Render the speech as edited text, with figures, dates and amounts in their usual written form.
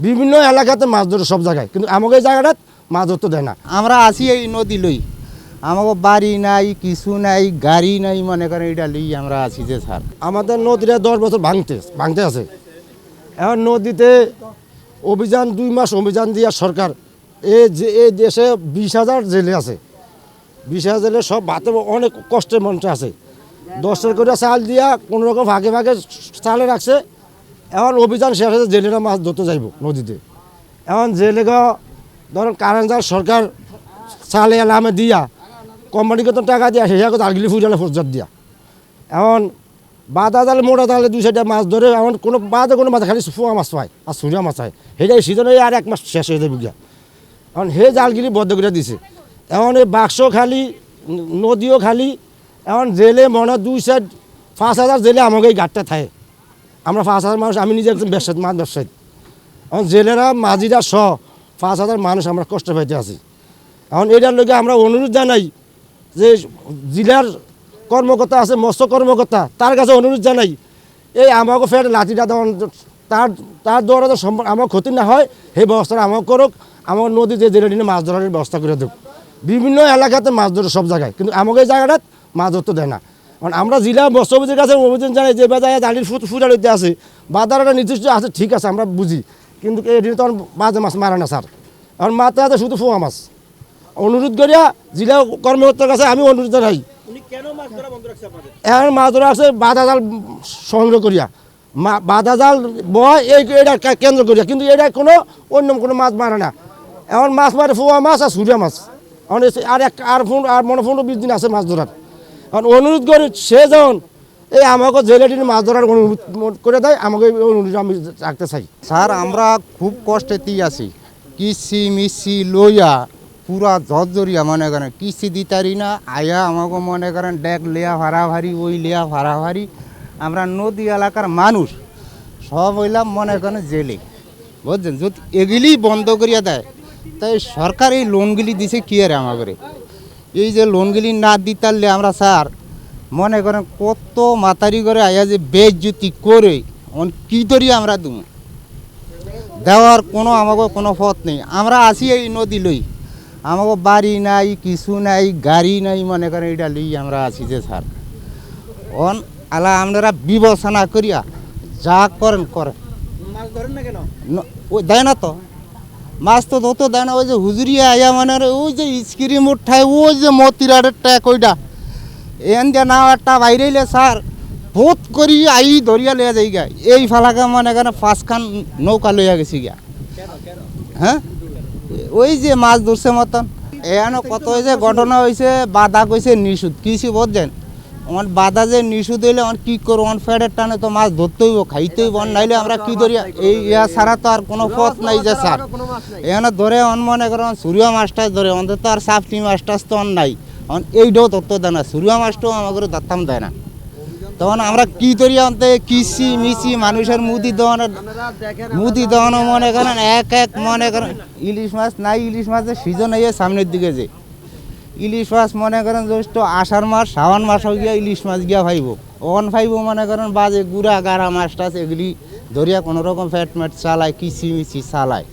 বিভিন্ন এলাকাতে মাছ ধরে সব জায়গায়, কিন্তু আমাকে এই জায়গাটা মাছ ধরতে দেয় না। আমরা আসি এই নদী লই, আমাকে বাড়ি নাই, কিছু নাই, গাড়ি নাই, মনে করেন এটা লই আমরা আসি যে স্যার। আমাদের নদীটা 10 বছর ভাঙতে আছে। এখন নদীতে অভিযান 2 মাস অভিযান দিয়া সরকার এই দেশে 20,000 জেলে আছে। 20,000 জেলে সব ভাতে অনেক কষ্টের মঞ্চে আছে। 10 করে চাল দিয়া কোনো রকম ভাগে ভাগে চালে রাখছে। এখন অভিযান শেষ হয়েছে, জেলেরা মাছ ধরতে যাইব নদীতে। এখন জেলেগা ধরেন কারেন্ট জাল সরকার চালে এলামে দিয়া কোম্পানিকে তো টাকা দিয়া সেসব জালগুলি ফুটালে ফোরজাত দিয়া। এখন বাদা জালে মোটা জালে 2 সাইডে মাছ ধরে, এখন কোনো বাদে কোনো মাছ খালি ফুয়া মাছ পায় আর সুরিয়া মাছ পায়। সেটাই সিজনে আর 1 মাস শেষ হয়ে যাবে গিয়া। এখন সেই জালগুলি বদ্ধ করে দিছে। এখন এই বাক্স খালি, নদীও খালি। এখন জেলে মনে 2 সাইড 5,000 জেলে আমাকে এই ঘাটটা থাকে। আমরা 5,000 মানুষ, আমি নিজে একজন ব্যবসায়ী, মাছ ব্যবসায়ী। এখন জেলেরা মাঝিরা 5,000 মানুষ আমরা কষ্ট পাইতে আছি। এখন এটার লোকে আমরা অনুরোধ জানাই যে জেলার কর্মকর্তা আছে, মৎস্য কর্মকর্তা, তার কাছে অনুরোধ জানাই এই আমাকে ফের লাঠিটা দেওয়ান, তার দ্বারা তো আমার ক্ষতি না হয় সেই ব্যবস্থাটা আমাকে করুক। আমার নদীতে জেলে নিয়ে মাছ ধরার ব্যবস্থা করে দেব। বিভিন্ন এলাকাতে মাছ ধরে সব জায়গায়, কিন্তু আমাকে এই জায়গাটা মাছ ধরতে দেয় না। কারণ আমরা জেলা মৎস্য অফিসের কাছে অভিযান জানাই যে বাজারে জালির ফুটার হইতে আছে, বাজারটা নির্দিষ্ট আছে, ঠিক আছে আমরা বুঝি, কিন্তু এদিন তো বাজে মাছ মারে না স্যার। এখন মাত্রা আছে শুধু ফোয়া মাছ। অনুরোধ করিয়া জেলা কর্মকর্তার কাছে আমি অনুরোধ জানাই, এখন মাছ ধরা আছে বাধা জাল সংগ্রহ করিয়া, বাধা জাল বয় এটা কেন্দ্র করিয়া, কিন্তু এটা কোনো অন্য কোনো মাছ মারে না। এখন মাছ মারে ফোয়া মাছ আর সুরিয়া মাছ। এখন আর মনে 15-20 দিন আছে মাছ ধরার। কারণ অনুরোধ করি সে যখন এই আমাকে জেলে টিনে মাছ ধরার অনুরোধ করে দেয়, আমাকে অনুরোধ আমি রাখতে চাই। স্যার আমরা খুব কষ্টেতেই আছি, কিস্তি মিস্তি লইয়া পুরা ঝরঝরিয়া মনে করেন কিস্তি দিতারি না। আয়া আমাকে মনে করেন ডেক লেয়া ভাড়া ভারি, ওই লেয়া ভাড়া ভারি। আমরা নদী এলাকার মানুষ সব হইলাম মনে করেন জেলে, বুঝছেন। যদি এগুলি বন্ধ করিয়া দেয়, তাই সরকার এই লোনগুলি দিছে কি আর আমাদের, এই যে লোনগুলি না দিতারলে আমরা স্যার মনে করেন কত মাতারি করে আয়া যে বেজ্জতি করে কি ধরি আমরা দেব, দেওয়ার কোনো আমাকে কোনো পথ নেই। আমরা আসি এই নদী লই, আমাকে বাড়ি নাই, কিছু নাই, গাড়ি নাই, মনে করেন এটা লই আমরা আসি যে স্যার। অন আলা আপনারা বিবেচনা করিয়া যা করেন করেন। ওই দেয় না তো মাছ, তো ধরতে দেয় না। ওই যে হুজুরিয়া আয়া মানে ওই যে স্ক্রিম উঠায়, ওই যে মতিরাটের ট্যাক ওইটা এন দিয়ে নাও একটা বাইরেলে স্যার বোধ করি আই ধরিয়া লইয়া যাই গা। এই ফালাকা মনে করেন 5খান নৌকা লইয়া গেছি গা। হ্যাঁ ওই যে মাছ ধরছে মতন এখানে কত হয়েছে ঘটনা হয়েছে। বাধা কইছে নিষুধ কিছু বুঝছেন, আমার বাধা যে নিষুধ হইলে আমার কী করবো, আমার ফেডের টানে তো মাছ ধরতে হইব, খাইতে হইব, নাইলে আমরা কী ধরি। এই ইয়া ছাড়া তো আর কোনো পথ নাই যে স্যার। এখানে ধরে অন মনে করেন সুরিয়া মাছটা ধরে, অন্তত আর সাফটি মাছটা তো অন নাই, এইটাও ধরতে দেয় না, সুরিয়া মাছটাও আমাকে ধরতাম দেয় না। তখন আমরা কী করি অন্তে কিসি মিশি মানুষের মুদি দেওয়ানো মনে করেন এক মনে করেন ইলিশ মাছ নাই, ইলিশ মাছের সিজন হয়ে সামনের দিকে যে ইলিশ মাছ মনে করেন জ্যৈষ্ঠ আষাঢ় মাস শ্রাবণ মাসও গিয়া ইলিশ মাছ গিয়া ভাইব ভাইব মনে করেন বাজে গুড়া গাড়া মাছ টাছ এগুলি ধরিয়া কোনো রকম ফ্যাট ম্যাট চালায়, কিসি মিচি চালায়।